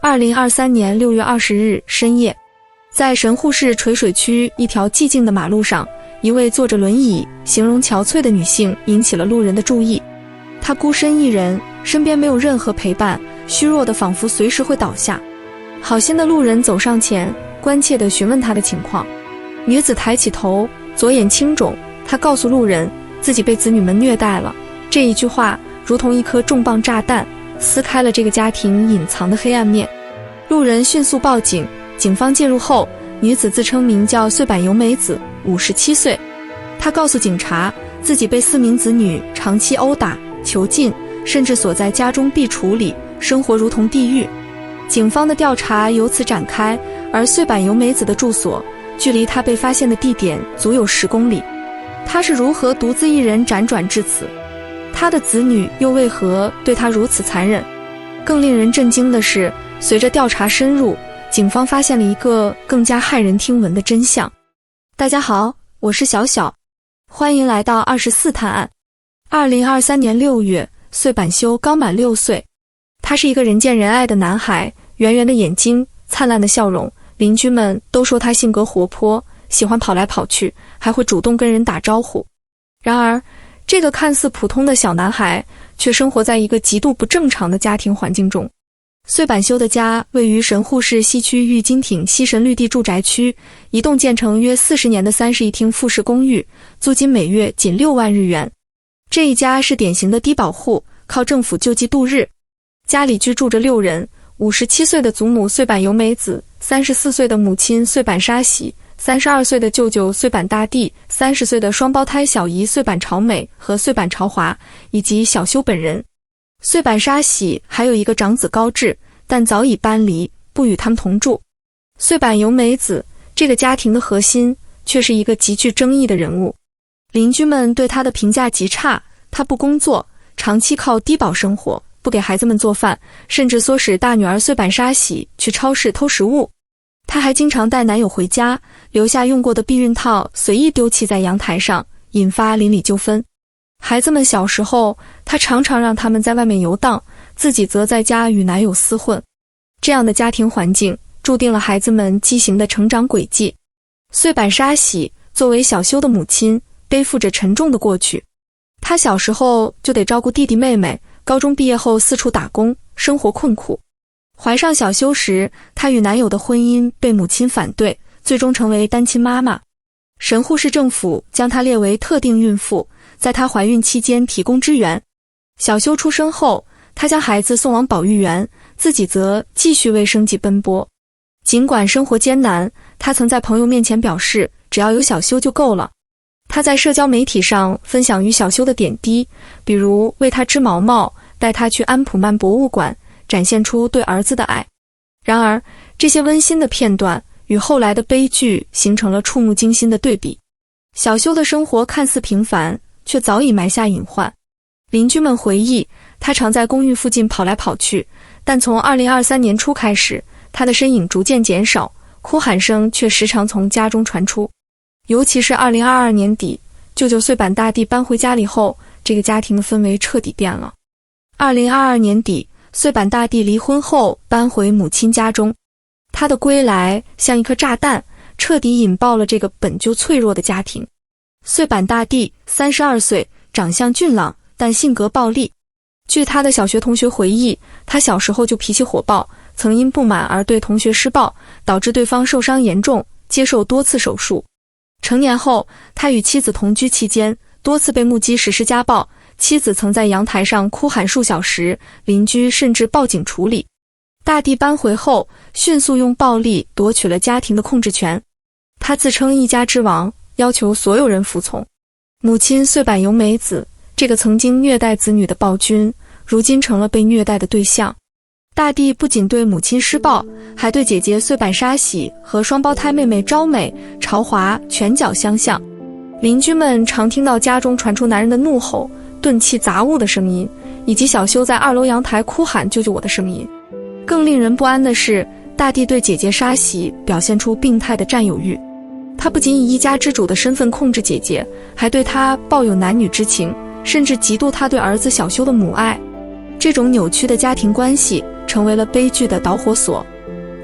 2023年6月20日深夜，在神户市垂水区一条寂静的马路上，一位坐着轮椅、形容憔悴的女性引起了路人的注意。她孤身一人，身边没有任何陪伴，虚弱的仿佛随时会倒下。好心的路人走上前，关切地询问她的情况。女子抬起头，左眼青肿，她告诉路人自己被子女们虐待了。这一句话如同一颗重磅炸弹，撕开了这个家庭隐藏的黑暗面。路人迅速报警，警方介入后，女子自称名叫穗坂由美子，57岁。她告诉警察，自己被4名子女长期殴打、囚禁，甚至锁在家中壁橱里，生活如同地狱。警方的调查由此展开，而穗坂由美子的住所距离她被发现的地点足有10公里。她是如何独自一人辗转至此？她的子女又为何对她如此残忍？更令人震惊的是，随着调查深入，警方发现了一个更加骇人听闻的真相。大家好，我是小小，欢迎来到24探案。2023年6月，穗坂修刚满6岁。他是一个人见人爱的男孩，圆圆的眼睛，灿烂的笑容，邻居们都说他性格活泼，喜欢跑来跑去，还会主动跟人打招呼。然而，这个看似普通的小男孩却生活在一个极度不正常的家庭环境中。穗坂修的家位于神户市西区玉金町西神绿地住宅区，一栋建成约40年的31厅复式公寓，租金每月仅6万日元。这一家是典型的低保户，靠政府救济度日。家里居住着6人，57岁的祖母穗坂由美子，34岁的母亲穗坂沙喜，32岁的舅舅穗坂大地，30岁的双胞胎小姨穗坂朝美和穗坂朝华，以及小修本人。穗坂沙喜还有一个长子高志，但早已搬离，不与他们同住。穗坂由美子这个家庭的核心却是一个极具争议的人物。邻居们对他的评价极差，他不工作，长期靠低保生活，不给孩子们做饭，甚至唆使大女儿穗坂沙喜去超市偷食物。她还经常带男友回家，留下用过的避孕套随意丢弃在阳台上，引发邻里纠纷。孩子们小时候，她常常让他们在外面游荡，自己则在家与男友厮混。这样的家庭环境注定了孩子们畸形的成长轨迹。穗坂沙喜作为小修的母亲，背负着沉重的过去。她小时候就得照顾弟弟妹妹，高中毕业后四处打工，生活困苦。怀上小修时，她与男友的婚姻被母亲反对，最终成为单亲妈妈。神户市政府将她列为特定孕妇，在她怀孕期间提供支援。小修出生后，她将孩子送往保育园，自己则继续为生计奔波。尽管生活艰难，她曾在朋友面前表示，只要有小修就够了。她在社交媒体上分享与小修的点滴，比如为他织毛毛，带他去安普曼博物馆，展现出对儿子的爱。然而，这些温馨的片段与后来的悲剧形成了触目惊心的对比。小修的生活看似平凡，却早已埋下隐患。邻居们回忆，他常在公寓附近跑来跑去，但从2023年初开始，他的身影逐渐减少，哭喊声却时常从家中传出。尤其是2022年底，舅舅穗坂大地搬回家里后，这个家庭的氛围彻底变了。2022年底，穗坂大地离婚后搬回母亲家中，他的归来像一颗炸弹，彻底引爆了这个本就脆弱的家庭。穗坂大地32岁，长相俊朗，但性格暴戾。据他的小学同学回忆，他小时候就脾气火爆，曾因不满而对同学施暴，导致对方受伤严重，接受多次手术。成年后，他与妻子同居期间，多次被目击实施家暴，妻子曾在阳台上哭喊数小时，邻居甚至报警处理。大地搬回后，迅速用暴力夺取了家庭的控制权。他自称一家之王，要求所有人服从。母亲穗坂由美子，这个曾经虐待子女的暴君，如今成了被虐待的对象。大地不仅对母亲施暴，还对姐姐穗坂沙喜和双胞胎妹妹朝美、朝华拳脚相向。邻居们常听到家中传出男人的怒吼、钝器砸物的声音，以及小修在2楼阳台哭喊救救我的声音。更令人不安的是，大地对姐姐沙喜表现出病态的占有欲。他不仅以一家之主的身份控制姐姐，还对她抱有男女之情，甚至嫉妒她对儿子小修的母爱。这种扭曲的家庭关系成为了悲剧的导火索。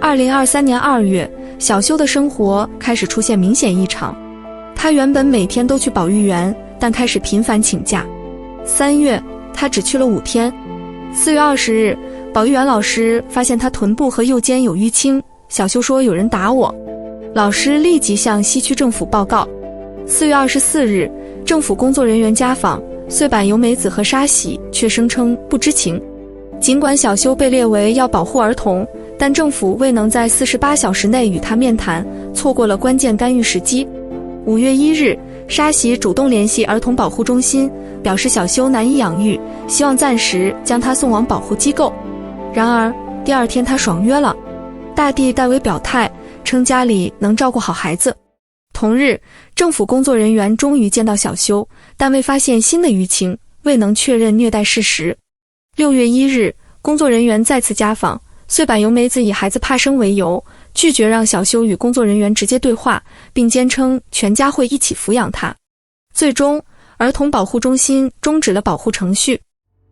2023年2月，小修的生活开始出现明显异常。他原本每天都去保育园，但开始频繁请假。3月，他只去了5天。4月20日，保育员老师发现他臀部和右肩有淤青，小修说有人打我。老师立即向西区政府报告。4月24日，政府工作人员家访，穗坂由美子和沙喜却声称不知情。尽管小修被列为要保护儿童，但政府未能在48小时内与他面谈，错过了关键干预时机。5月1日，沙喜主动联系儿童保护中心，表示小修难以养育，希望暂时将他送往保护机构。然而第2天他爽约了。大地代为表态，称家里能照顾好孩子。同日，政府工作人员终于见到小修，但未发现新的淤青，未能确认虐待事实。6月1日，工作人员再次家访，穗坂由美子以孩子怕生为由，拒绝让小修与工作人员直接对话，并坚称全家会一起抚养他。最终，儿童保护中心终止了保护程序。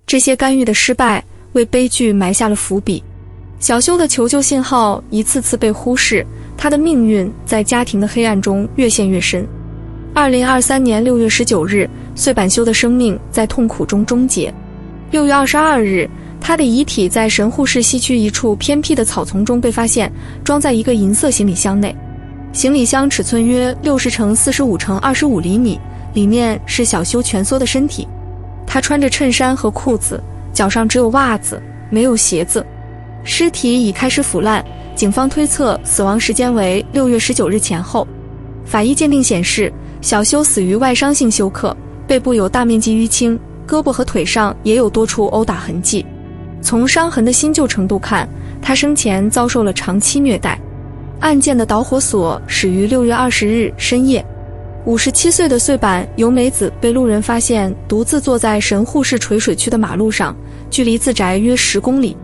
这些干预的失败为悲剧埋下了伏笔。小修的求救信号一次次被忽视，他的命运在家庭的黑暗中越陷越深。2023年6月19日，穗坂修的生命在痛苦中终结。6月22日，他的遗体在神户市西区一处偏僻的草丛中被发现，装在一个银色行李箱内。行李箱尺寸约60×45×25厘米，里面是小修蜷缩的身体。他穿着衬衫和裤子，脚上只有袜子，没有鞋子。尸体已开始腐烂，警方推测死亡时间为6月19日前后。法医鉴定显示，小修死于外伤性休克，背部有大面积淤青，胳膊和腿上也有多处殴打痕迹。从伤痕的新旧程度看，他生前遭受了长期虐待。案件的导火索始于6月20日深夜。57岁的穗坂由美子被路人发现独自坐在神户市垂水区的马路上，距离自宅约10公里。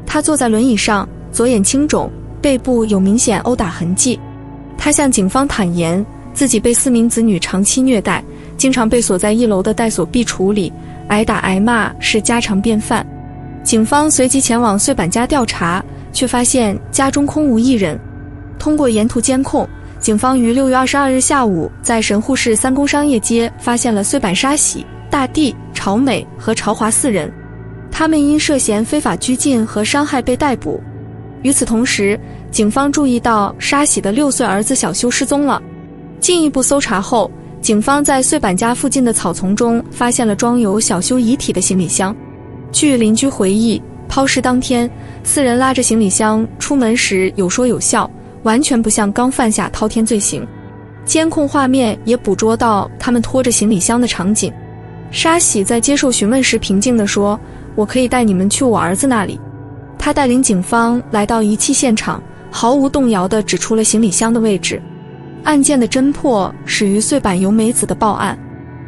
他坐在轮椅上，左眼青肿，背部有明显殴打痕迹。他向警方坦言，自己被4名子女长期虐待，经常被锁在1楼的带锁壁橱里，挨打挨骂是家常便饭。警方随即前往穗坂家调查，却发现家中空无一人。通过沿途监控，警方于6月22日下午在神户市三宫商业街发现了穗坂沙喜、大地、朝美和朝华4人。他们因涉嫌非法拘禁和伤害被逮捕。与此同时，警方注意到沙喜的6岁儿子小修失踪了。进一步搜查后，警方在穗坂家附近的草丛中发现了装有小修遗体的行李箱。据邻居回忆，抛尸当天，4人拉着行李箱出门时有说有笑，完全不像刚犯下滔天罪行。监控画面也捕捉到他们拖着行李箱的场景。沙喜在接受询问时平静地说，我可以带你们去我儿子那里。他带领警方来到遗弃现场，毫无动摇地指出了行李箱的位置。案件的侦破始于穗坂由美子的报案，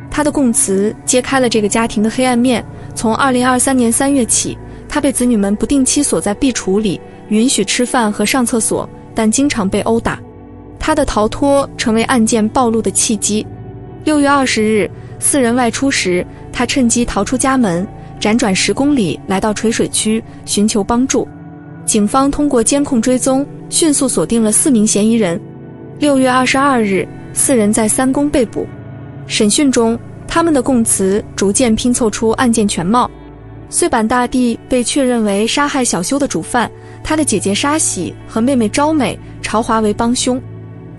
他的供词揭开了这个家庭的黑暗面。从2023年3月起，他被子女们不定期锁在壁橱里，允许吃饭和上厕所，但经常被殴打。他的逃脱成为案件暴露的契机。6月20日，4人外出时，他趁机逃出家门，辗转10公里来到垂水区寻求帮助。警方通过监控追踪，迅速锁定了4名嫌疑人。6月22日，4人在三宫被捕。审讯中，他们的供词逐渐拼凑出案件全貌。穗坂大地被确认为杀害小修的主犯，他的姐姐沙喜和妹妹朝美、朝华为帮凶。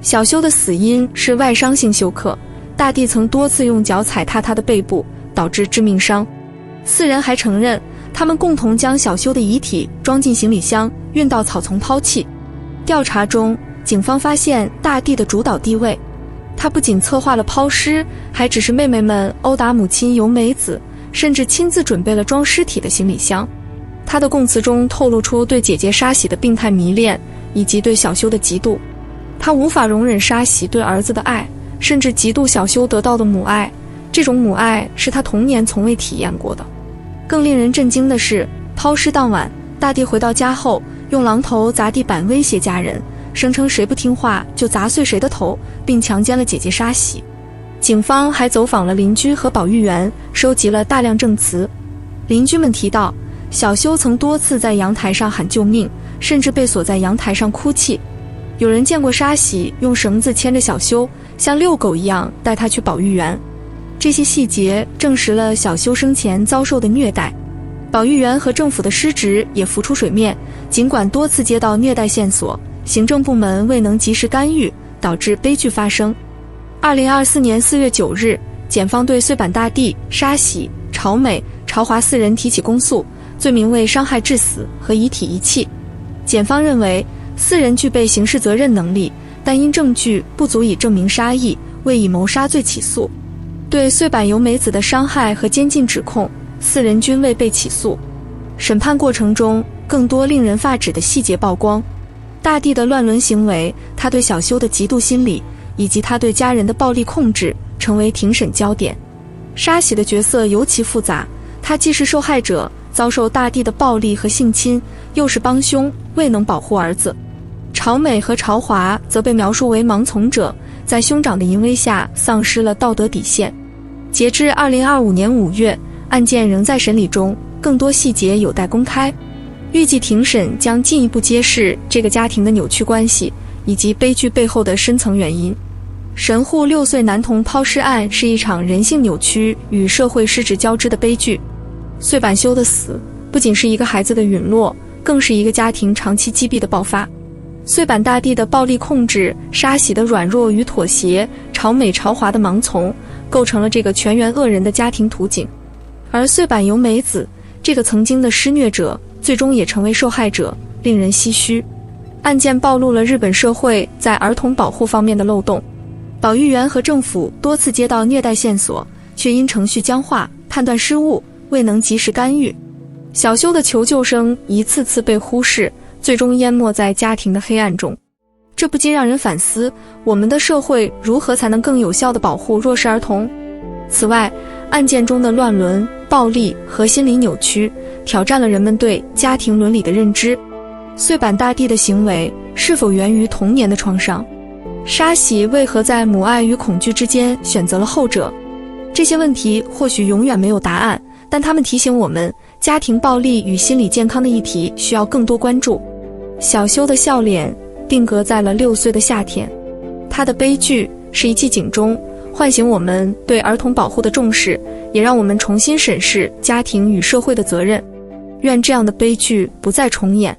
小修的死因是外伤性休克，大地曾多次用脚踩踏他的背部，导致致命伤。4人还承认，他们共同将小修的遗体装进行李箱，运到草丛抛弃。调查中，警方发现大地的主导地位，他不仅策划了抛尸，还指示妹妹们殴打母亲由美子，甚至亲自准备了装尸体的行李箱。他的供词中透露出对姐姐沙喜的病态迷恋，以及对小修的嫉妒。他无法容忍沙喜对儿子的爱，甚至嫉妒小修得到的母爱，这种母爱是他童年从未体验过的。更令人震惊的是，抛尸当晚，大地回到家后，用榔头砸地板威胁家人，声称谁不听话就砸碎谁的头，并强奸了姐姐沙喜。警方还走访了邻居和保育员，收集了大量证词。邻居们提到，小修曾多次在阳台上喊救命，甚至被锁在阳台上哭泣。有人见过沙喜用绳子牵着小修，像遛狗一样带他去保育员。这些细节证实了小修生前遭受的虐待。保育员和政府的失职也浮出水面，尽管多次接到虐待线索，行政部门未能及时干预，导致悲剧发生。2024年4月9日，检方对穗坂大地、沙喜、朝美、朝华4人提起公诉，罪名为伤害致死和遗体遗弃。检方认为4人具备刑事责任能力，但因证据不足以证明杀意，未以谋杀罪起诉。对穗坂由美子的伤害和监禁指控，4人均未被起诉。审判过程中，更多令人发指的细节曝光：大地的乱伦行为，他对小修的嫉妒心理，以及他对家人的暴力控制，成为庭审焦点。沙喜的角色尤其复杂，他既是受害者，遭受大地的暴力和性侵，又是帮凶，未能保护儿子。朝美和朝华则被描述为盲从者，在兄长的淫威下丧失了道德底线。截至2025年5月，案件仍在审理中，更多细节有待公开。预计庭审将进一步揭示这个家庭的扭曲关系，以及悲剧背后的深层原因。神户6岁男童抛尸案是一场人性扭曲与社会失职交织的悲剧。穗坂修的死不仅是一个孩子的陨落，更是一个家庭长期积弊的爆发。穗坂大地的暴力控制，沙喜的软弱与妥协，朝美朝华的盲从，构成了这个全员恶人的家庭图景。而穗坂由美子这个曾经的施虐者，最终也成为受害者，令人唏嘘。案件暴露了日本社会在儿童保护方面的漏洞。保育员和政府多次接到虐待线索，却因程序僵化、判断失误，未能及时干预。小修的求救声一次次被忽视，最终淹没在家庭的黑暗中。这不禁让人反思，我们的社会如何才能更有效地保护弱势儿童？此外，案件中的乱伦、暴力和心理扭曲，挑战了人们对家庭伦理的认知。穗坂大地的行为是否源于童年的创伤？沙喜为何在母爱与恐惧之间选择了后者？这些问题或许永远没有答案，但它们提醒我们，家庭暴力与心理健康的议题需要更多关注。小修的笑脸定格在了6岁的夏天，他的悲剧是一记警钟，唤醒我们对儿童保护的重视，也让我们重新审视家庭与社会的责任。愿这样的悲剧不再重演。